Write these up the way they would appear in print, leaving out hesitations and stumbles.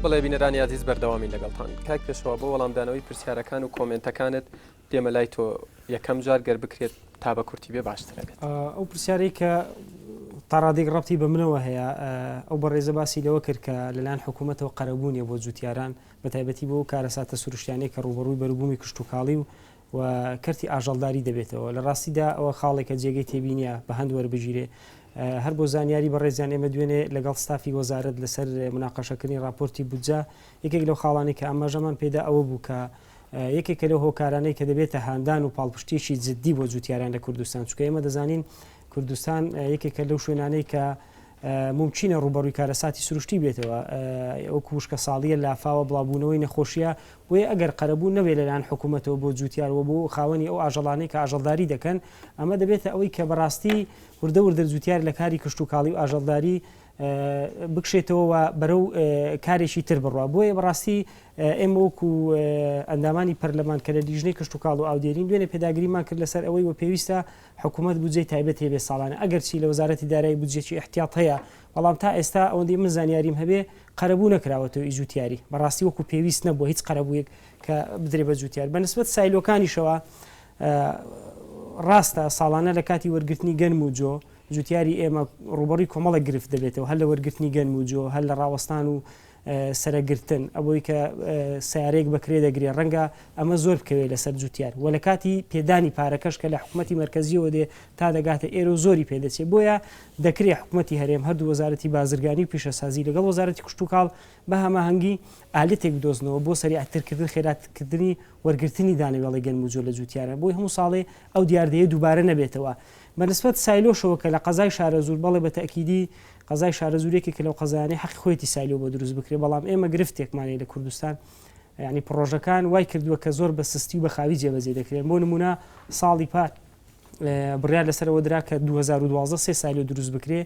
بڵێ بینەرانی عزیز بەردەوامی لەگەڵتان کاک پێشەوە بۆ وەڵامدانەوەی پرسیارەکان و کۆمنتەکانت دێمە لای تۆ یەکەم جار گەر بکرێت تا بە کورتی بێ باشترە بێت. ئەو پرسیارەی کە تاڕادێک ڕەبتی بە منەوە هەیە ئەو بەڕێزە باسی لەوە کرد کە لەلایەن حکوومەتەوە قەرەبوونیە بۆ جوتیاران بە تایبەتی بۆ کارەساتە سروشتیانەی کە ڕوبەڕووی بەروبوومی کشت و کاڵی و کەرتی ئاژەڵداری دەبێتەوە. لە ڕاستیدا ئەوە خاڵێکە جێگەی تێبینیە بە هەند وەربژیرێ هەر بۆ زانیاری بەڕێزیان ئێمە دوێنێ لەگەڵ ستافی وەزارەت لەسەر مناقەشەکردنی راپۆرتی بودجە یەکێک لەو خاڵانەی کە ئاماژەمان پێدا ئەوە بوو کە یەکێکە لەو هۆکارانەی کە دەبێتە هاندان و پاڵپشتێکی جددی بۆ جوتیاران لە کوردستان چونکە ئێمە دەزانین کوردستان یەکێکە لەو شوێنانەی کە ممکنە ڕوبەڕووی کارەساتی سروشتی بێتەوە ئەو کوشکە ساڵیە لافاوە بڵاوبوونەوەی نەخۆشیە وێ ئەگەر قەرەبوو نەبێت لەلایەن حکوومەتەوە بۆ جوتیارەوە بۆ خاوەنی ئەو ئاژەڵانەی کە ئاژەڵداری دەکەن ئەمە دەبێتە ئەوەی کە بەڕاستی وردە وردە جوتیار لە کاری کشت و کاڵی و ئاژەڵداری بکشێتەوە بەرەو کارێکی تر بڕوە. بۆیە بەڕاستی ئێمە وەکو ئەندامانی پەرلەمان کە لە لیژنەی کشت و کاڵ و ئاودێرین دوێنێ پێداگریمان کرد لەسەر ئەوەی وە پێویستە حکوومەت بودجەی تایبەت هەبێ ساڵانە ئەگەرچی لە وەزارەتی دارایی بودجێکی احتیاط هەیە بەڵام تا ئێستا ئەوەندەی من زانیاریم هەبێ قەرەبوو نەکراوەتەوە ئیجوتیاری بەڕاستی وەکو پێویست نەبووە هیچ قەرەبوویەک کە بدرێ بە جوتیار بەنسبەت سایلۆکانیشەوە ڕاستە ساڵانە لە کاتی وەرگرتنی گەنم و جۆ جوتیاری ئێمە ڕوبەڕی کۆمەڵێک گرفت دەبێتەوە هەر لە وەرگرتنی گەنم و جۆ هەر لە ڕاوەستان و سەرەگرتن ئەوەی کە سیارێک بەکرێ دەگرێ ڕەنگە ئەمە زۆر بکەوێت لەسەر جوتیار و لە کاتی پێدانی پارەکەش کە لە حکوومەتی مرکزیەوە دێ تا دەگاتە ئێرە و زۆری پێدەچێت بۆیە دەکرێت حکوومەتی هەرێم هەردوو وەزارەتی بازرگانی و پیشەسازی لەگەڵ وەزارەتی کشت و کاڵ بە هەماهەنگی ئالێتێک بدۆزنەوە بۆ سەریعترکردن خێراتکردنی وەرگرتنی دانەوێڵی گەنم و جۆ لە جوتیارە بۆی هەموو ساڵێ ئەو دیاردەیە دووبارە نەبێتەوە. بەنسبەت سایلۆشەوە کە لە قەزای شارەزور بەڵێ بە تەکیدی قەزای شارەزورێکی کە لەو قەزانەی حەقی خۆیەتی سایلۆ بۆ دروست بکرێ بەڵام ئێمە گرفتێکمانەیە لە کوردستان یعنی پرۆژەکان وای کردووە کە زۆر بە سستی و بە خاوی جێبەجێ دەکرێت بۆ نمونە ساڵی پار بڕیار لەسەرەوە درا کە 2012 سێ سایلۆ دروست بکرێ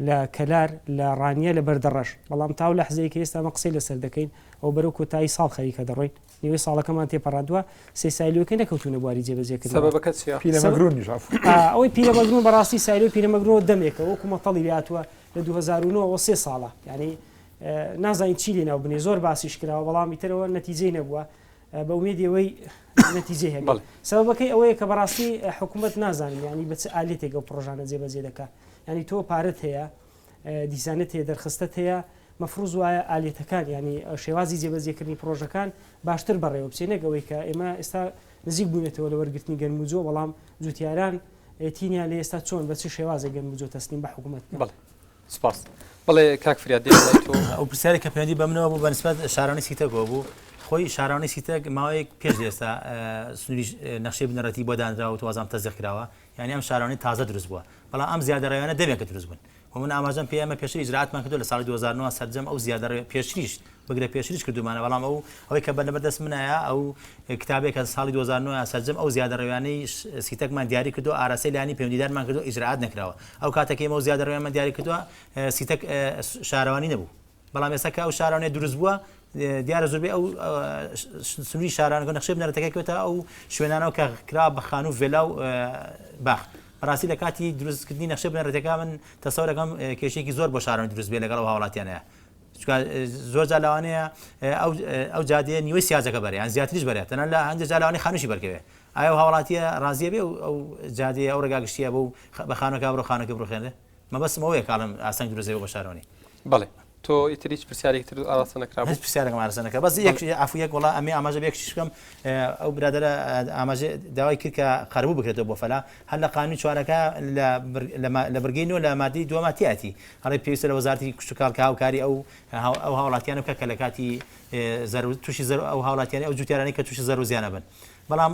لە کەلار لە ڕانیە لە بەردەڕەش بەڵام تاو لە حزەیەکە ئێستا مە قسەی لەسەر دەکەین ئەو بەرەو کۆتایی ساڵ خەریکە دەڕۆین نیوەی ساڵەکەمان تێپەڕاندووە سێ سایلۆکە نەکەوتونە بواری جێبەجێکردن سەبەبەکە چیە؟ ئەوەی پیرەمەگرون بەڕاستی سایلۆ پیرەمەگرۆ دەمێکە وەکو مەتەڵی هاتووە لە 2009 سێ ساڵە یعنی نازانین چی لێناو بنێ زۆر باسیش کراوە بەڵام ئیترەوە نەتیجەی نەبووە بە ئومێدیەوەی نەتیجەی هەیە. سەبەبەکەی ئەوەیە کە بەڕاستی حکوومەت نازانین ینی بە چ ئالێتێک ئەو پرۆژانە جێبەجێ دەکات ینی تۆ پارەت هەیە دیزانێت هەیە دەرخستت هەیە مەفروض وایە ئالێتەکان ینی شێوازی جێبەجێکردنی پرۆژەکان باشتر بەڕێوە بچێنێک ئەوەی کە ئێمە ئێستا نزیک بوونێتەوە لە وەرگرتنی گەنم و جۆ بەڵام جوتیاران تینیان لە ئێستا چۆن بە چ شێوازە گەنم و جۆ تەسلیم بە حکوومەت. سپاس. بەڵێ کاک فرياد دێڵ تۆ ئەو پرسیارێک کە پەیوەندی بە منەوە بوو بەنسبەت شارانی سیتەکەوە بوو خۆی شارانی سیتەک ماوەیەک پێش ئێستا سنووری نەخشەی بنەڕەتی بۆ دانراوە و توازام تەزیق کراوە یعنی ئەم شارانی تازە دروست بووە بەڵام ئەم زیادەڕەویانە دەمێکە دروست بوون و من ئاماژەم پێ ئەمە پێشتر ئیجرعاتمان کردو لە ساڵی 2009 سەرجەم ئەو زیادەڕەوی پێشتریش بگرە پێشتریش کردومانە بەڵام ئەوەی کە بەردەست منایە ئەو کتابێک کە ساڵی 2009 سەرجەم ئەو زیادەڕەویانەی سیتەکمان دیاری کردو ئاراسەی لایانی پەیوەندیدارمان کردو ئیجرعات نەکراوە ئەو کاتێکی ئەو زیادەڕەویانمان دیاری کردووە سیتەک شارەوانی نەبوو بەڵام ئێستا کە ئەو شارانێ دروست بووە دیارە زۆربەی ئەو سنووری شارانەکە نەخشەی بنەرەتەکەیەوە ئەو شوێنانەوە کە کرا بە خانوو ڤێلا و باخ بەڕاستی لە کاتی دروستکردنی نەخشەی بنەرەتەکە من تەسەورەکەم کێشەیەکی زۆر بۆ شاران دروست بێ لەگەڵ هاوڵاتیانەیە زۆر جا لەوانەیە ئەو جادەیە نیوەی سیازەکە بەرێ یان زیاتریش بەرێت تەنانەت لە هەندێک جا لەوانەیە خانووشی بەرکەوێ ئایا هاوڵاتیە ڕازیە بێ ئەو جادەیە ئەو ڕێگا گشتیە بۆ بە خانووەکە بڕۆ خانووەکە بڕۆخێنێ مەبەستمەوەیە کاڵم ئاسان دروستێ بۆ شارانی. بەڵێ تۆ ئیتریچ پرسیارێکتر ئاراسە نەکرا هیچ پرسیارێکم ئاراسە نەکرا بەس یەک عەفویەک وەڵا ئەمێ ئاماژە بێکیش بکەم ئەو برادەرە ئاماژە داوای کرد کە قەرەبوو بکرێتەوە بۆ فەلا هەر لە قانونی چوارەکە لە بەرگەینەوە لە مادەی دووەماتیاتی هەڵی پێویستە لە وەزارەتی کشت و کاڵ هاوکاری ئەو هاوڵاتیانە بکە کە لە کاتی تووشی ئەو هاوڵاتیانی ئەو جوتیارانی کە تووشی زەر و زیانە بن بەڵام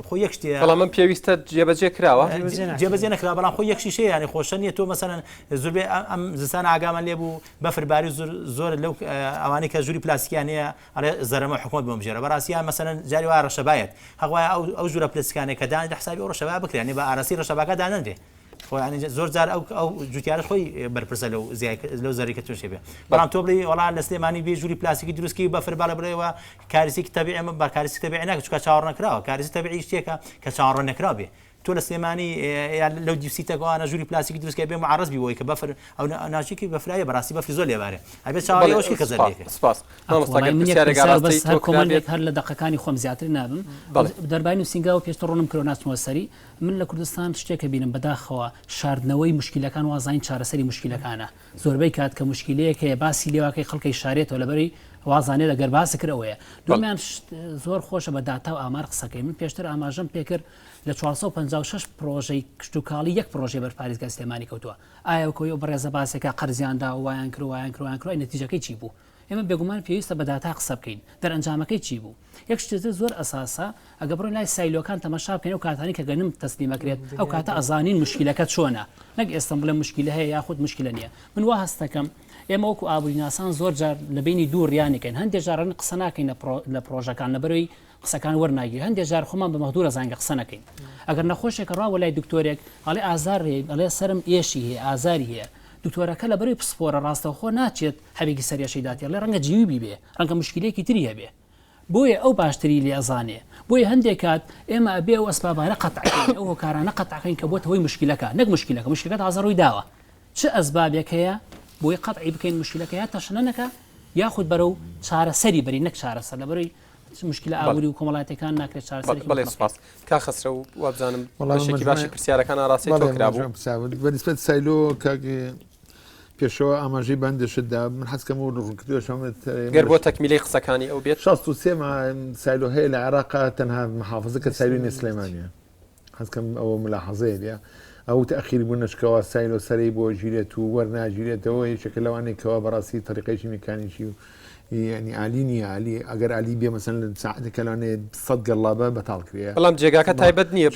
خۆ یەک شتێ بەڵام من پێویستە جێبەجێ کراوە جێبەجێ نەکرا بەڵام خۆ یەکشی شەیە ینی خۆشە نیە تۆ مەسەلەن زۆربەی ئەم زستانە ئاگامان لێ بوو بەفرباری زۆر لەو ئەوانەی کە ژووری پلاستیکیان هەیە ئەڵێ زەرمە حکوومەت بۆ بژێرە بەڕاستیان مەسەلەن جاری وا ڕەشەبایەت هەڵوایە ئەو ژوورە پلاستیکانێک کە دانی لە حسابی ئەو ڕەشەبا بکرێ ینی بە ئاراسی ڕەشەباکە دانەندرێ خۆیان زۆر جار ئەو جوتیارە خۆی بەرپرسە لەو زەری کە تووشێ بێ بەڵام تۆ بڵێ وەڵا لە سلێمانی بێ ژووری پلاستیکی دروستکی بەفربارە بڵێەوە کاریسێکی تەبیعی ئەمە بە کاریسی تەبیعی ناکە چونکە چاوەڕ نەکراوە کاریسی تەبیعی شتێکە کە چاوەڕ نەکراوە بێ تۆ لە سلێمانی لەو دیوسیتەکەوانە ژووری پلاسیکی دروستکە بێ معرض بیەوەی کە بەفر ئەو ناژێکی بەفرایە بەڕاستی بەفری زۆر لێبارێ ئەبێت چاوەڕێەوەشکی کەزەرێکە سپاس هەر کۆمەڵێک هەر لە دقەکانی خۆم زیاتر نابم دەربای نووسنگا و پێشتر ڕۆنم کرۆ ناچمەوە سەری من لە کوردستان شتێکە بینم بەداخەوە شاردنەوەی مشکلەکان وازین چارەسەری مشکلەکانە زۆربەی کات کە مشکلەیەک هەیە باسی لێواکەی خەڵکی شارێتەوە لەبەری وازانێت لەگەر باسی کردەوەیە دومیان زۆر خۆشە بە داتا و ئامار قسەکەی من پێشتر ئاماژەم پێکرد لە 456 پرۆژەی کشتتوکاڵی یەک پرۆژێ بەرپارێزگای سلێمانی کەوتووە ئایا کۆی بەڕێزە باسێکە قەرزیاندا وایان کردوایان نەتیجەکەی چی بوو ئێمە بێگومان پێویستە بە داتا قسە بکەین دەرئەنجامەکەی چی بوو یەک شتتر زۆر ئەساسە ئەگە بڕۆین لای سایلۆکان تەماشا بکەین و کاتانی کە گەنم تەسلیمەکرێت ئەو کاتە ئەزانین مشکلەکە چۆنە نەک ئێستا بڵێ مشکلە هەیە یاخود مشکلە نییە من وا هەستەکەم ئێمە وەکو ئابووریناسان زۆر جار لە بینی دوو ڕیانەکەین هەندێک جارن قسە ناکەین لە پرۆژەکان لەبەرەوەی قسەکان وەرناگیر هەندێک جار خۆمان بە مەحدوورە زانگە قسە نەکەین ئەگەر نەخۆشێکە ڕاوە لای دکتۆرێک ئەڵێ ئازار هەیە ئەڵێ سرم ئێشی هەیە ئازاری هەیە دکتۆرەکە لەبەرەوەی پسپۆرە ڕاستەوخۆ ناچێت هەبێکی سەریەشەی داتی ئەڵێ ڕەنگە جیوبی بێ ڕەنگە مشکلەیەکی تری هەبێ بۆیە ئەو باشتری لێ ئەزانێ بۆیە هەندێک کات ئێمە ئەبێ ئەو ئەسبابانە قەتعکەین ئەو هۆکارانە قەتعکەین کە بۆتەوەی مشکلەکە نەک مشکلەکە ئازاڕووی داوە چه ئەسبابێک هەیە بۆی قەتعی بکەین مشکلەکە یا تەشنەنەکە یاخود بەرەو چارەسەری بەری نەک چارەسەر لەبەرەوەی مشکلە ئاوری و کۆمەڵاتەکان ناکرێت چارەسەری بەڵێ سپاس کا خەسرە و وابزانم بەشێکی باشی پرسیارەکان ئاڕاستی تۆ کرابوو بەنسبەت سایلۆ کاگێ پێشەوە ئاماژەی بەندشتدا من حەزکەم و ڕوونکردوشەمت گەر بۆ تەکمیلەی قسەکانی ئەو بێت 63 سایلۆ هەیە لە عێراقا تەنها محافظە کە سایلۆی سلێمانیە حەزکەم ئەوە ملاحەزەیە ئەو تەخیری بوو نشکەوە سایلۆ سەرەی بۆ ژیرێت و وەرناژیرێتەوە یەکێکە لەوانێکەوە بەڕاستی تەریقەیەکی میکانیکی و ینی عالی نییە عالی ئەگەر عالی بێ مەسەن لە ساعتێکە لەوانێت 100 گەڵابە بەتاڵ کرێ بەڵام جێگاکە تایبەت نییە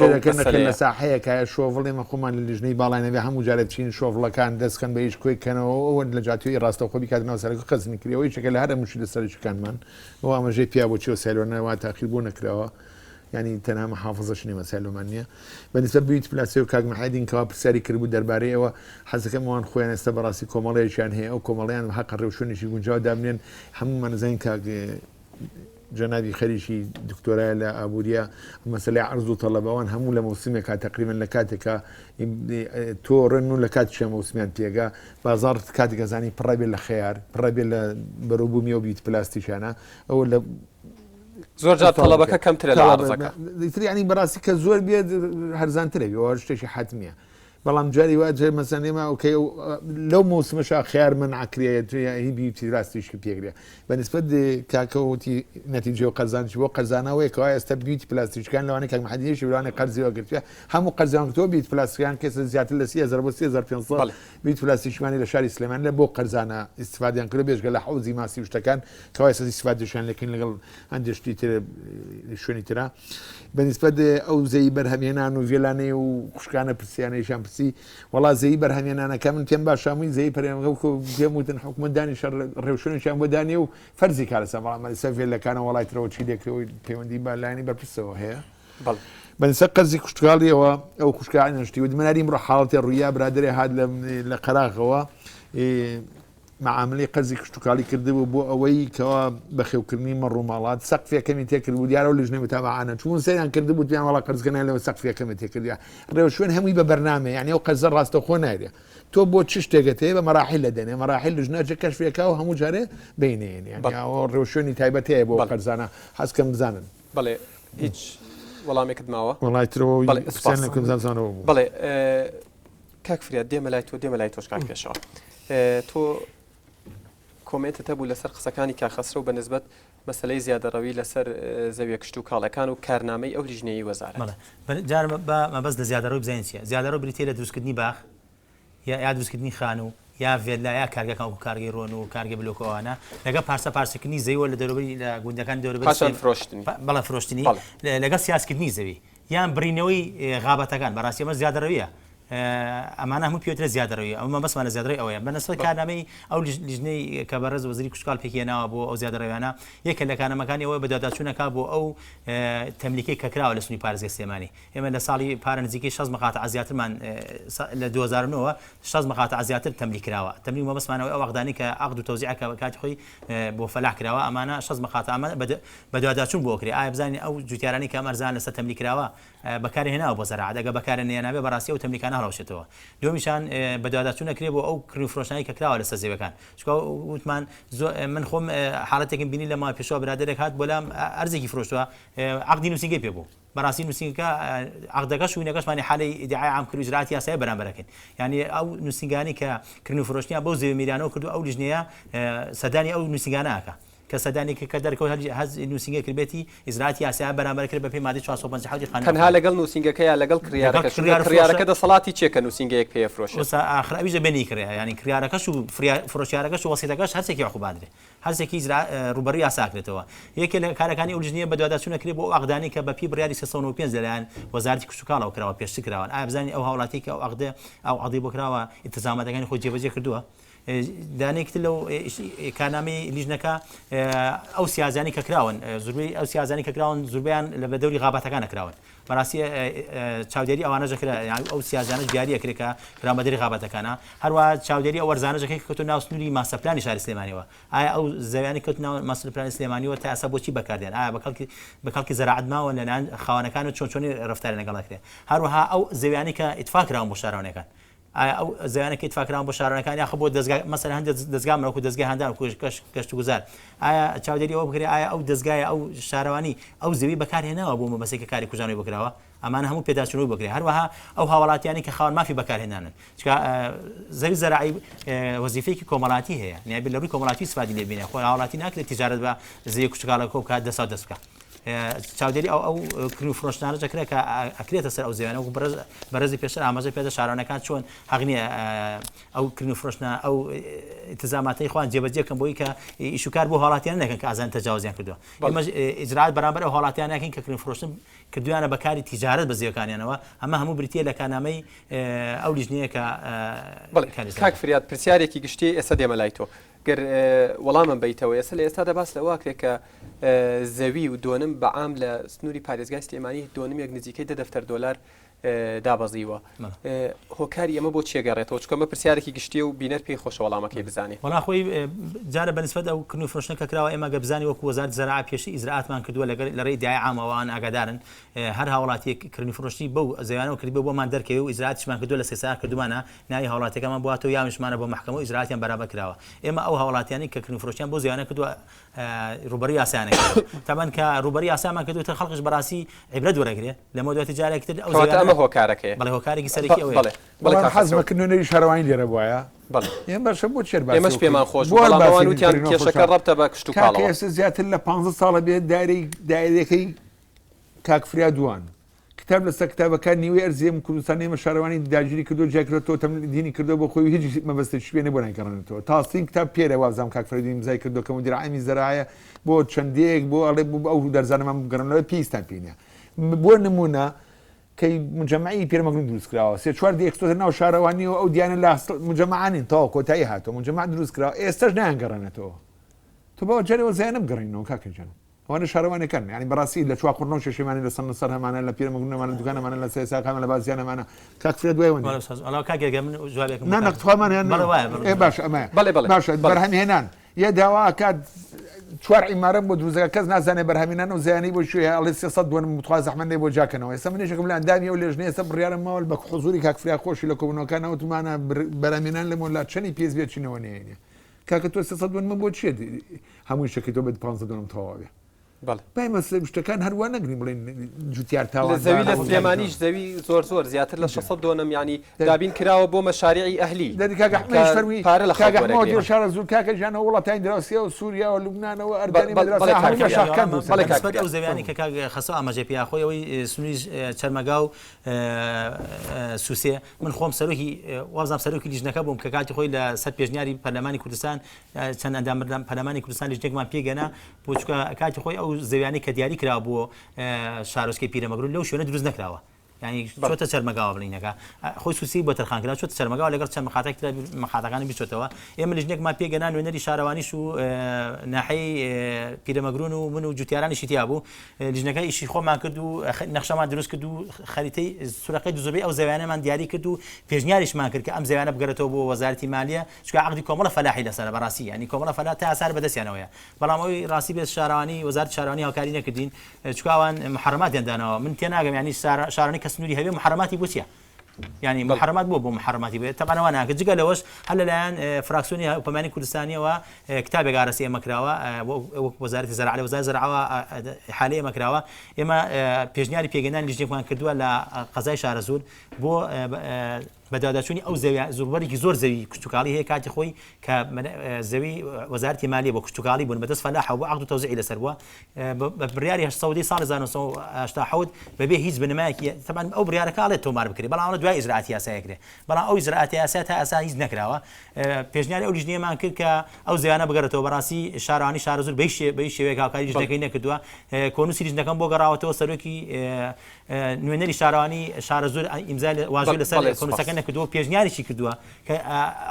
لە ساحەیەکە شۆڤڵێمە خۆمان لە لیژنەی باڵانەوێ هەموو جارێت چین شۆڤڵەکان دەستکەن بە هیچ کۆیکەنەوە ئەوە لە جاتوی ڕاستەخۆبی کاتنەوە سەرەکە خەزنی کردەوەی چەکە لە هەرە مشی لە سەرچەکانمان ئەو ئاماژەی پیا بۆ چی و سایلۆنەوە تاخیر بوو نەکراوە ینی تەنها محافظەش نیمە سایلۆمان نییە بەنسبەت بوویت پلاسی و کاک مەحەدینکەوە پرسیاری کردبوو دەربارەی ئەوە حەزەکەم ئەوان خۆیان ئێستا بەڕاستی کۆمەڵەیەکیان هەیە ئەو کۆمەڵیان حەق ڕێوشێنێکی گونجاو دابنێن هەمومان نزانین کاک جەنابی خەریکی دکتۆرای لە ئابووریە مەسەلەی عەرز و تەڵەبەوان هەموو لە مەوسمێکا تقریبن لە کاتێکە تۆ ڕێن و لە کاتیشە مەوسمیان پێگا بازار کاتێکە زانی پڕای بێت لە خەیار پڕای بێت لە بەرەوبوومی و بیت پلاستیشانە ئەوە لە زۆر جار تەڵەبەکە کەمترە لە عەرزەکە ینی بەڕاستی کە زۆر بێت هەرزانترە ئەوە شتێکی حتمیە بەڵام جاری واجێ مەسەنێمە ئۆکەی لەو موسمەشا خیار من عکرێت هی بیتی ڕاستیشکی پێگرێ بەنسبەت کاکەوتی نەتیجێ و قەرزانشی بۆ قەرزانەوەیەکەوە ئێستا بیت پلاستیشکان لەوانە کە محەدیەشی وانە قەرزیەوە گرتووە هەموو قەرزانکەوە بیت پلاستیکیان کەسە زیاتر لە 30,000 بۆ 3500 بیت پلاستیکمانی لە شاری سلێمان لە بۆ قەرزانە ئیستفادیان کرد بێژگە لە حوزی ماسی شتەکان کەوای ئێستا ئیستفادەشیان لەکەین لەگەڵ هەندێشتی تر شوێنی ترە بەنسبەت ئەو زەی بەرهەمێنان و ڤێلانەی و خوشکانە پرسیانەیشان پرسی وڵا زەی بەرهەمێنانەکە من پێم باشامووی زەی پەرێمەکە پێم وتن حکومەتدانی شەڕ ڕێوشێنێکیان بۆ دانێ و فەرزی کارەسە بەڵام مەسە ڤێلەکانە وڵاتەوە چی دێکرەوەی پەیوەندی بەلایانی بەرپرسەوە هەیە بەنسە قەرزی کوشتگاڵیەوە ئەو کوشکان نشتی و مناری ڕە حاڵەتی ڕوویا برادێ هات لە قەراغەوە معاملەی قەرزی کشتتوکاڵی کردبوو بۆ ئەوەی کەەوە بەخێوکردنی مەڕووماڵات سەقفەکەمی تێکرد بوو دیارە و لژنەی متابعانە چون سەریان کردبوو تویان وڵا قەرزگەنە لەوە سەقفەکەمە تێکردیا ڕێوشوێن هەمووی بە بەرنامە یعنی ئەو قەرزە ڕاستەخۆ نایرێ تۆ بۆ چ شتێکت هەیە بە مەراحیل لە دەنێ مەراحیل لژنەجە کەشفێکا و هەموو جارێ بینێنێ ڕێوشێنی تایبەت هەیە بۆ قەرزانە حەزکەم بزانن بەڵێ هیچ وەڵامێکت ماوە وڵایترەوە بڵێ کاک فرێد دێمە لای تۆ دێمە لای تۆش کاک پێشەوە تۆ کۆمنتت هەبوو لەسەر قسەکانی کاخەسرە و بەنسبەت مەسلەی زیادەڕەوی لەسەر زەویە کشت و کاڵەکان و کارنامەی ئەو لیژنەیە وەزارەت جار مەبەست لە زیادەڕەوی بزانین چیە زیادەڕەو بریتێ لە دروستکردنی باخ یا دروستکردنی خان و یا ڤێلا یا کارگەکان و کارگەی ڕۆن و کارگە بلۆکەوانە لەگە پارسەکردنی زەویەوە لە دەوروبەری لە گوندەکان دەوروبەری فرۆشتنی بەڵام فرۆشتنی لەگەڵ سیاسکردنی زەوی یان برینەوەی غابەتەکان بەڕاستی ئەمە زیادەڕەویە ئەمانە هەموو پێوترە زیادەڕەوی ئەومە بەسمانە زیادڕی ئەوەیە بەنسبەت کارنامەی ئەو لیژنەی کە بەڕێز وەزیری کوشتکال پێکێناوە بۆ ئەو زیادەڕەویانە یەکە لە کارنامەکانی ئەوە بەداداچوونەکە بۆ ئەو تەملیکەی کە کراوە لە سنووری پارێزگای سلێمانی ئێمە لە ساڵی پارە نزیکەی 6 مەقاتع زیاترمان لە 2009 6 مەقاتع زیاتر تەملی کراوە تەملی مە بەسمانەوەی ئەو عقدانی کە عقد و تەوزیعەکە کاتی خۆی بۆ فەلاح کراوە ئەمانە 6 مەقاتع بەداداچوون بۆ کرێ ئایا بزانین ئەو جوتیارانی کە ئەمەرزان لەسەر تەملی کراوە بەکارهێناوە بۆ زەراعەت ئەگە بەکارهێنابێ بەڕاستی ئەو تەملیکانە هەڵەوشێتەوە دومیشان بەداداچوون نەکرێ بۆ ئەو کڕی فرۆشتنی کە کراوە لەسەر زێوەکان چکە وتمان من خۆم حاڵەتێکم بینی لە مای پێشەوە برادێک هات بۆ لام ئەرزێکی فرۆشتووە عقدی نووسینگەی پێ بوو بەڕاستی نووسینگەکە عقدەکەش و نەکەشمانی حالەی ئیدعای عام کرد و ئیجراعاتی یاسایی بەرامبەرەکەن یعنی ئەو نووسینگانی کە کردن و فرۆشتنیان بەو زێوە میرانەوە کردو ئەو لیژنەیە سەدانی ئەو نووسینگانەکە کە سەدانی کە دەرکەوت هەز نووسینگە کردبێتی ئیجراعاتی یاسایی بەرامبەر کرد بە پێی مادەی 457 قانون تەنها لەگەڵ نووسینگەکەیە لەگەڵ کڕیارەکە دەسەڵاتی چێکە نووسینگەیەک پێ فرۆشێت ئاخراویژە بینی کرێ ینی کڕیارەکەش و فرۆشیارەکەش و وەسیەتەکەش هەرسێکی عقوبادرێ هەرسێکی ڕوبەری یاساکرێتەوە یەکێ لە کارەکانی ئەو لیژنەیە بەدواداچوون نەکرێ بۆ ئەو عقدانی کە بە پێی بڕیاری 305 لەلایەن وەزارەتی کشتوکاڵەوە کراوە پێشتر کراوە ئایا بزانین ئەو هاوڵاتی کە ئەو عقدەی بۆ کراوە ئیلتزاماتەکانی خۆی جێبەجێ کردووە دانێکتر لەو کارنامەی لیژنەکە ئەو سیازانی کە کراون زوربەی ئەو سیازانی کە کراون زوربیان لە بەدەوری غاباتەکان نەکراون بەڕاستی چاودێری ئەوانەژەکرا ئەو سیازانە دیاریەکرێکە کرامەدەری غاباتەکانە هەروە چاودێری ئەو وەرزانەژەکەی کە کەوتو ناو سنووری ماسەپلانی شاری سلێمانیەوە ئایا ئەو زەویانی کەوت ناو ماسەپلانی سلێمانیەوە تا ئێستا بۆچی بەکاردێن ئایا بەکەڵکی زەراعەت ماوە لەلایەن خاوەنەکان و چۆنی ڕەفتاری لەگەڵەکرێ هەروەها ئەو زەویانی کە ئیتفاقراون بۆ شارەوانەکان ئەو زەویانێکی اتفاقراون بۆ شارەکان یاخە بۆ دەستگا مەسەلا هەندێک دەستگا مەرەوەکو دەستگای هەندان و کەشت و گوزار ئایا چاودێری ئەوە بکرێ ئایا ئەو دەستگای ئەو شارەوانی ئەو زەوی بەکارهێناوە بۆ مەبەستێکی کاری کوژانەوەی بکراوە ئەمانە هەموو پێداچوونەوەی بکرێ هەروەها ئەو هاوڵاتیانی کە خاوەن مافی بەکارهێنانن چکە زەوی زەراعی وەزیفەیەکی کۆمەڵاتی هەیە نیابێت لە ڕووی کۆمەڵاتی استفادی لێ بینێ خۆی هاوڵاتی ناکرێت تیجارەت بە زەوی کوچکاڵەکە بکات دەسا دەست بکات چاودێری ئەو کردن و فرۆشتنانە جەکرێت کە ئەکرێتە سەر ئەو زێوانە و بەرەزی پێشتر ئاماژە پێدە شارەوانەکان چۆن حەق نییە ئەو کردن و فرۆشتنە ئەو ئیلتزاماتی خۆیان جێبەجێ بکەن بۆی کە ئیشوکار بۆ هاوڵاتیان نەکەن کە ئازان تەجاوزیان کردووە ئێمە ئیجراعات بەرامبەر ئەو هاوڵاتیان ناکەین کە کردن و فرۆشتن کردویانە بەکاری تیجارەت بە زێوەکانیانەوە ئەمە هەموو بریتیە لە کارنامەی ئەو لیژنەیە کە کاک فریاد پرسیارێکی گشتی ئێستا دێمە لای تۆ گەر وەڵامم بیتەوە ئێستا لە ئێستادا باس لەوە کرێت کە زەوی و دۆنم بەعام لە سنووری پارێزگای سلێمانی دۆنم یەک نزیکەی $10 دابەزیوە هۆکاری ئەمە بۆ چێگەڕێتەوە چکەمە پرسیارێکی گشتی و بینەر پێی خۆشە وەڵامەکەی بزانێ وڵا خۆی جارە بەنسبەت ئەو کردن و فرۆشتنە کە کراوە ئێمە گە بزانانی وەکو وەزارەتی زەراعە پێشی ئیجراعاتمان کردووە لە ڕێی دیای عامەوەوان ئاگادارن هەر هاوڵاتی کردنی فرۆشتی بەو زەویانەوە کردی بۆمان دەرکەوێ و ئیجراعاتیشمان کردووە لە سێ ساعت کردومانە ناوی هاوڵاتیەکەمان بواتەوە یامیشمانە بۆ محکەمە و ئیجراعاتیان بەرامبەر کراوە ئێمە ئەو هاوڵاتیانی کە کردن فرۆشتیان بۆ زەویانە کردووە ڕوبەری یاسایانەکە تەبەن کە ڕوبەری یاسامان کردووە خەڵکیش بەڕاستی عیبرەت وەرەگرێ لە مۆدەتی جارێکتر ئەو ئەمە هۆکارەکەیە هۆکارێکی سەرەکی ئەوەیە حەزمەکردنەوەی شارەوانی لێرە بواە ئێمە باشە بۆ چێر ئێمەش پێمان خۆش بەڵاموتیان کێشەکە ڕەبتە بە کشت و کاڵەوە ئێستا زیاتر لە 15 ساڵە بێت دایرەکەی کاکفریا دوان کتاب لەسەر کتابەکە نیوەی ئەرزیێم کوردستان ئێمە شارەوانی داگیری کردو جاکرێتەوە دینی کردو بۆ خۆی هیچ مەبەستی شوێنە بۆ نایکەڕێنێتەوە تاسین کتاب پێرە وازام کاکفرێدی مزای کردو کە مدیر عامی زەرایە بۆ چەندێک بۆ ئەڵێ ئەو دەرزانەمان بگەڕنەوە پێویستان پێینە بۆ نمونە کەی مجەمعی پیرەمەگرون دروست کراوە سێ چوار دێکستۆتە ناو شارەوانی و ئەو دیانە لە مجەمعانین تەواو کۆتایی هاتەوە مجەمع دروست کراوە ئێستاش نایانگەڕێنێتەوە تو بۆ جارەوە زیانە بگەڕێنەوە کاکەجان ئەوانە شارەوانەکەن ینی بەڕاستی لە چوار قڕنەوە شێشێمانی لە سەر هەمانە لە پیرەمەگرونەمانە دوکانەمانە لە سێساکانە لە بازیانەمانە کاکفرێ دوایەوە باش ئەمە باشە بەرهەمهێنان یە داواکات چوار عیمارە بۆ دروستەکە کەس نازانێ بەرهەمێنان و زیانی بۆ شوێ ئەڵێ 300 دووەم متخواز ئەحمەدێ بۆ جاکەنەوە ئێستا منێژەکەم لە ئەندامی و لێژنێ ئێستا بڕیارە ماوەل بە حوزوری کاکفریا خۆشی لە کۆبوونەوەکانەوە تومانە بەرهەمێنان لە مۆلا چەنی پێز بێچینەوە نێنێ کاکە تۆ 300 دووەم بۆ چێ هەمووی شەکەی تۆ بێت 15 دووەم تەواوێ بای مەسلە شتەکان هەروە نەگرین بڵێن جوتیار تاوان زەوی لە سلێمانیش زەوی زۆر زیاتر لە 600 دۆنم ینی دابین کراوە بۆ مەشاریعی ئەهلی شارە زوو کاکە ژیانە وڵاتانی دراوسیا و سووریا و لوبنانەوە ئەردانی ئەو زەویانی کە خەسە ئاماژە پیا خۆیەوەی سنووری چەرمەگا و سووسێ من خۆم سەرۆکی وازام سەرۆکی لیژنەکە بووم کە کاتی خۆی لە سەر پێشنیاری پەرلەمانی کوردستان چەند ئەندامبەر پەرلەمانی کوردستان لیژنێکمان پێگەنا بۆ چکە کاتی خۆی ئەو زەویانی کە دیاری کرا بۆ شارۆچکەی پیرەمەگرون لەو شوێنە دروست نەکراوە ینی چۆتە چەرمەگاوە بڵینەکە خۆی سوسی بۆ تەرخانکرا چۆتە چەرمەگاوە لەگەڵ چەند مەخاتەکانی بچۆتەوە ئێمە لژنێکمان پێگەنا نوێنەری شارەوانیش و ناحەی پیرەمەگرون و من و جوتیارانیشی تیا بوو لژنەکە ئیشی خۆمان کرد و نەخشەمان دروست کرد و خەریتەی سوورەکەی زۆربەی ئەو زەویانەمان دیاری کرد و پێشنیاریشمان کرد کە ئەم زەویانە بگەرێتەوە بۆ وەزارەتی مالیە چونکە عقدی کۆمەڵە فەلاحی لەسەرە بەڕاستی ینی کۆمەڵە فەلاح تا ئاسار بەدەستیانەوەیە بەڵام ئەوی ڕاستی بێت شارەوانی وەزارەتی شارەوانی هاوکاری نەکردین چونکە ئەوان محرماتیان دانەوە من تێناگەم ینی شارەوانی کە سنووری هەبێ محرماتی بۆ چییە؟ يعني محرمات بو محرماتي طبعا وانا كجا لوش هلا الان فراكسيوني وبماني كردستاني وكتابه غارسيه مكراوا وزاره الزراعه وزاره الزراعه حاليا مكراوا اما بيجنياري بيجنان اللي جيكوان كردوا لا قضايا شهر زول بو بدادشونی ئەو زۆربەرێکی زۆر زەوی کشتتوکاڵی هەیە کاتی خۆی کە زەوی وەزارەتی مالیە بۆ کشتتوکاڵی بوون بەدەست فەلاح بۆ عقد و تەوزیعی لەسەر بووە بە بڕیاری سەودی ساڵ 1970 بەبێ هیچ بنەمایەکی طبعا ئەو بڕیارەکە ئاڵێت تۆمار بکرێت بەڵام دوای ئیجراعاتی یاسایەکرێت بەڵام ئەو ئیجراعاتی یاسا تا ئەسا هیچ نەکراوە پێشنیاری ئەو لیژنەیەمان کرد کە ئەو زەویانە بگەڕێتەوە بەڕاستی شارەوانی شارە زۆر بەی شێوەیەک هاوکاری لیژنەکەی نەکردووە کۆنووسی لیژنەکەم بۆ گەڕاوەتەوە سەرۆکی نوێنەری شارەوانی شارە زۆر ئیمزای واژۆی لەسەر کۆنووسەکە نەکردووە پێشنیاریی کردووە کە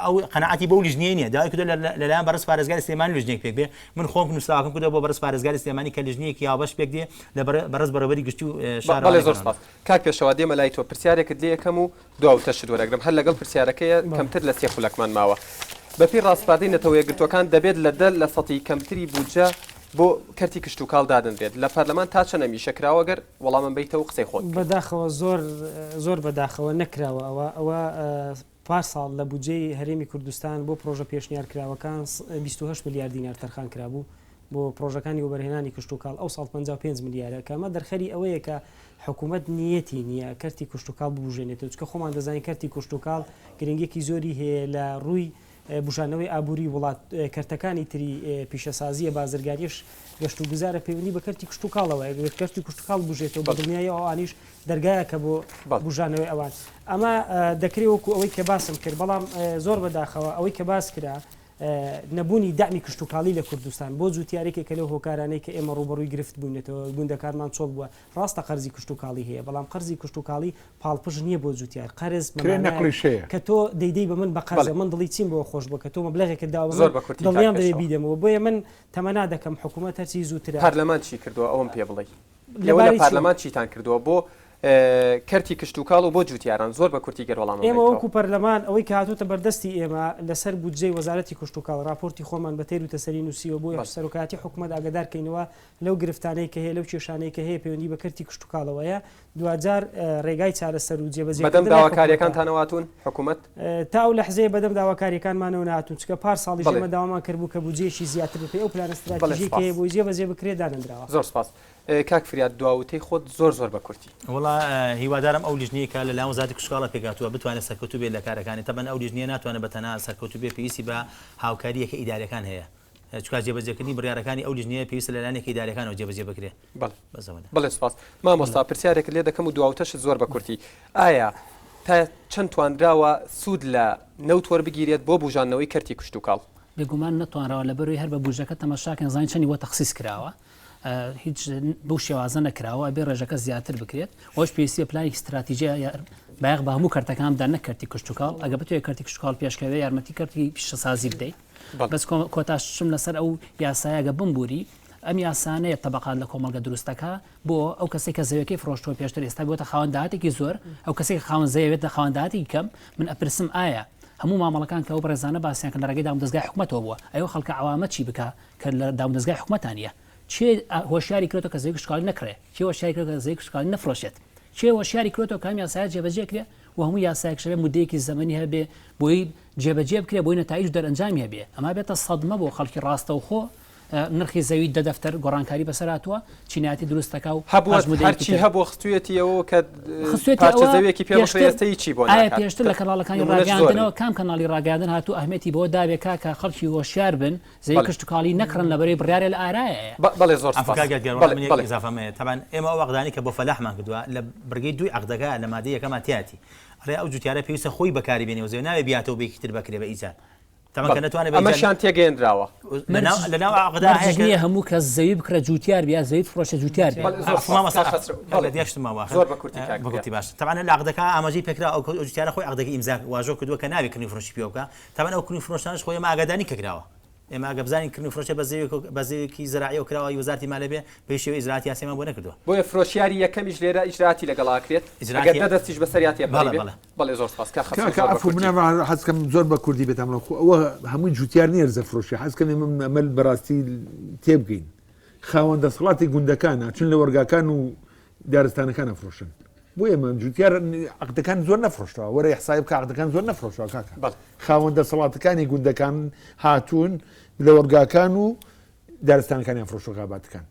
ئەو قەنەعەتی بەو لیژنەیە نییە داوای کردو لەلایەن بەڕست پارێزگای سلێمانی لیژنێک پێک بێ من خۆم نووسراوەکەم کردەوە بۆ بەڕست پارێزگای سلێمانی کە لیژنەیەکی یاوبەش پێک دێ لە بەڕست بەڕێوەبەری گشتی و شارەوانی زۆر سپاس کاک پێشەوا دێمە لای تۆ پرسیارێکت لێ یەکەم و دواوتەشت وەرەگرم هەر لەگەڵ پرسیارەکەیە کەمتر لە سێ خولەکمان ماوە بەپی ڕاستپاردەی نەتەوە یەکگرتوەکان دەبێت لە سەتی کەمتری بودجە بۆ کەرتی کشتتوکاڵ دادنرێت لە پەرلەمان تا چەنە میشەکراوە گەر وەڵامم بیتەوە قسەی خۆت بەداخەوە زۆر بەداخەوە نەکراوە ئەوە پار ساڵ لە بودجەی هەرێمی کوردستان بۆ پرۆژە پێشنیارکراوەکان 28 میلیارد دینار تەرخان کرابوو بۆ پرۆژەکانی وبەرهێنانی کشتتوکاڵ ئەو ساڵ 55 میلیارە کەمە دەرخەری ئەوەیە کە حکوومەت نیەتی نییە کەرتی کشتتوکاڵ ببوژێنێتەوە چکە خۆمان دەزانین کەرتی کشتتوکاڵ گرنگێکی زۆری هەیە لە ڕووی بژانەوەی ئابووری وڵات کەرتەکانی تری پیشەسازیە بازرگاریش گەشت و گوزارە پەیوەندی بە کەرتی کشتتوکاڵەوە کەرتی کشتتوکاڵ بژێتەوە بە دنیای ئەوانیش دەرگایە کە بۆ بژانەوەی ئەوان ئەمە دەکرێت وەکو ئەوەی کە باسم کرد بەڵام زۆر بەداخەوە ئەوەی کە باس کرا نەبوونی دامی کشتتوکاڵی لە کوردستان بۆ جوتیارێکێکە لەو هۆکارانەی کە ئێمە ڕوبەڕووی گرفت بوونێتەوە گوندەکارمان چۆڵ بووە ڕاستە قەرزی کشتتوکاڵی هەیە بەڵام قەرزی کشتتوکاڵی پاڵپژ نییە بۆ جوتیار قەرز کە تۆ دەیدەی بە من بە قەرزە من دڵی چیم بۆ خۆش بووە کە تۆ مەبلەغێکە داوە دڵیان دەبێ بیدەمەوە بۆیە من تەمەنا دەکەم حکوومەت هەرچی زووترە پارلەمان چی کردووە ئەوم پێ بڵێ لە پارلەمان چیتان کردووە بۆ کەرتی کشتتوکاڵ و بۆ جوتیاران زۆر بە کورتی گەڕوەڵام ئێمە وەکو پەرلەمان ئەوەی کە هاتووتە بەردەستی ئێمە لەسەر بودجەی وەزارەتی کشتتوکاڵ راپۆرتی خۆمان بە تێر و تەسەری نووسیوە بۆ سەرۆکاتی حکوومەت ئاگادارکەینەوە لەو گرفتانەی کە هەیە لەو کێشانەی کە هەیە پەیوەندی بە کەرتی کشتتوکاڵەوەیە دوجار ڕێگای چارەسەر و جێبەجێ بەدەم داواکاریەکانتانەوەتون حکوومەت تا ئەو لەحزەیە بەدەم داواکاریەکانمانەوە نهاتون چکە پار ساڵی ژێمە داوامان کردبوو کە بودجێشی زیاتر بکەی ئەو پلانە استراتیژیک هەیە بۆی جێبەجێ بکرێت دانەدراوە زۆر سپاس کاک فریاد دواوتەی خۆت زۆر بە کورتی وڵا هیوادارم ئەو لیژنەیە کە لەلایەن وەزارەتی کشتتوکاڵە پێکاتووە بتوانێت سەرکەوتوو بێت لە کارەکانی تەبەن ئەو لیژنەیە ناتوانێت بەتەنها سەرکەوتوو بێ پێویستی بە هاوکاریەکە ئیدارەکان هەیە چکار جێبەجێکردنی بڕیارەکانی ئەو لیژنەیە پێویستە لەلایەنێکی ئیدارەکانەوە جێبەجێ بکرێت بەڵێ سپاس مامۆستا پرسیارێک لێ دەکەم و دواوتەشت زۆر بە کورتی ئایا تا چەند توانراوە سوود لە نەوت وەربگیرێت بۆ بژانەوەی کەرتی کشتتوکاڵ بێگومان نەتوانراوە لە بەروی هەر بە بوجەکە تەماشاکەن زانین چەندی وە تەخسیس کراوە هیچ بەو شێوازە نەکراوە بێ ڕێژەکە زیاتر بکرێت ئەوش پێویستیە پلانی استراتیژی بایەق بە هەموو کەرتەکاندا نەکەرتی کشتتوکاڵ ئەگە بتوێت کەرتی کشتتوکاڵ پێشکەوێ یارمەتی کەرتی پیشەسازی بدەیت بەس کۆتاشم لەسەر ئەو یاسایەگە بمبووری ئەم یاسانەیە تەبقات لە کۆمەڵگە دروستەکە بۆ ئەو کەسێک کە زەویەکەی فرۆشتەوە پێشتر ئێستا بۆتە خاوەندداهاتێکی زۆر ئەو کەسێک خاوەن زەوێتە خاوەندداهاتی کەم من ئەپرسم ئایا هەموو مامەڵەکان کە ئەو بەڕێزانە باسییان کە لە ڕێگەی دامدەستگای حکوومەتەوە بووە ئەوە خەڵکە عوامە چی بکە کە لە دامدەستگای حکوومەتانە چێ هۆشیاری کرێتەوە کە زەوی کشتتوکاڵی نەکرێ چێ هۆشیاری کرێتەوە کە زەوی کشتتوکاڵی نەفرۆشێت چێ هۆشیاری کرێتەوە کام یاسایە جێبەجێ کرێ و هەموو یاسایەک شەوێ مودەیەکی زەمەنی هەبێ بۆی جێبەجێ بکرێ بۆی نەتایج دەرئەنجامی هەبێ ئەما بێتە سەدمە بۆ خەڵکی ڕاستەوخۆ نرخی زەوی دەدەفتەر گۆڕانکاری بەسەراتوە چیناتی دروستەکە و هەرچی هەبوو خستوێتیەوە کە زەویەکی پێشتەی چی بۆ پێشتر لە کەناڵەکانی ڕاگەاندنەوە کام کەناڵی ڕاگەاندن هاتوو ئەهمێتی بۆ دابێکا کە خەڵکی هۆشیار بن زەوی کشتتوکاڵی نەکڕن لەبەرەی بڕیارە لە ئارایە بەڵێ زۆر ئزافەمەیە تەبەن ئێمە ئەو عەقدانەی کە بۆ فەلاحمان کردووە لە بڕگەی دوی عەقدەکە لە مادەی یەکەمە تیاتی ڕێ ئەو جوتیارە پێویستە خۆی بەکاری بێنێ و زەوی ناوێ بیاتەوە بێکی تر بکرێ بە ئیجاد تەمەکە نتوانێت ئەمەشان تێگەێنراوە لەناو عقدا هەیە هەموو کەس زەوی بکرە جوتیار بیا زەوی فرۆشە جوتیار بەگوتی باش تەوانە لە عقدەکە ئاماژەی پێکرا ئەو جوتیارە خۆی عقدەکەی ئیمزا واژۆ کردووە کە ناوی کردنی فرۆشی پێ بکە تەوانە ئەو کردنی فرۆشتانش خۆی ئاگادانی کەکراوە ئێمە ئەگەبزانین کردنی فرۆشە بەزەیەکی زراعی و کراوە وەزارتی مالە بێ بە شێوەی ئیجراعاتی یاسێمان بۆ نەکردووە بۆیە فرۆشیاری یەکەمیش لێرە ئیجراعاتی لەگەڵاکرێت دەستیش بەسەریاتی بەڵێ زۆر سپاس عفو منە حەزکەم زۆر بە کوردی بێتام ئەوە هەمووی جوتیار نیە ڕزە فرۆشی حەزکەم ئەمەل بەڕاستی تێبگەین خاوەندە دەسەڵاتی گوندەکانە چون لە وەرگاکان و دارستانەکان نەفرۆشن بۆ ئێمە جوتیار عقدەکان زۆر نەفرۆشتەوە وەرە حساب کە عقدەکان زۆر نەفرۆشەوە کاکە خاوەندە دەسەڵاتەکانی گوندەکان هاتوون لە وەرگاکان و دارستانەکانیان فرۆشە غاباتەکان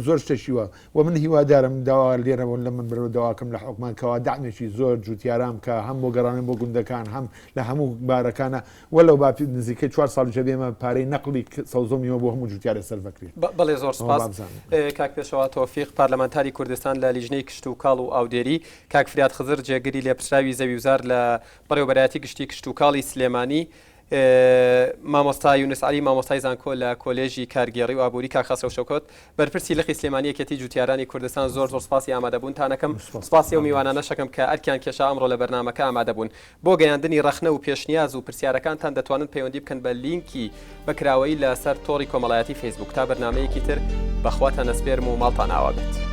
زۆر شتێکیوە و من هیوادارم داوا لێرەوە لە من بەرەوە داواکەم لە حکومانکەوە دامێکی زۆر جوتیارام کە هەم بۆ گەڕانن بۆ گوندەکان هەم لە هەموو بارەکانە وەلەو باپی نزیکەی 4 ساڵ جەبێمە پارەی نەقلی سەوزۆمیەوە بۆ هەموو جوتیارە سەرفەکرێت بەڵێ زۆر سپاس کاک پێشەوە تۆفیق پارلەمانتاری کوردستان لە لیژنەی کشت و کاڵ و ئاودێری کاک فرات خزر جێگری لێپرسراوی زەویوزار لە بەڕێوەبەرایەتی گشتی کشت و کاڵی سلێمانی مامۆستا یونس علی مامۆستای زانکۆ لە کۆلێژی کارگێڕی و ئابووری کاک خەسرە و شەوکۆت بەرپرسی لەخی سلێمانیەکەتی جوتیارانی کوردستان زۆر سپاسی ئامادەبوونتانەکەم سپاسی و میوانانە شەکەم کە ئەرکیان کێشا ئەمڕۆ لە بەرنامەکە ئامادەبوون بۆ گەیاندنی ڕەخنە و پێشنیاز و پرسیارەکانتان دەتوانن پەیوەندی بکەن بە لینکی بەکراوەی لەسەر تۆڕی کۆمەڵایەتی فیسبوک تا بەرنامەیەکی تر بەخواتان ئەسپێرم و ماڵتان ئاوا بێت.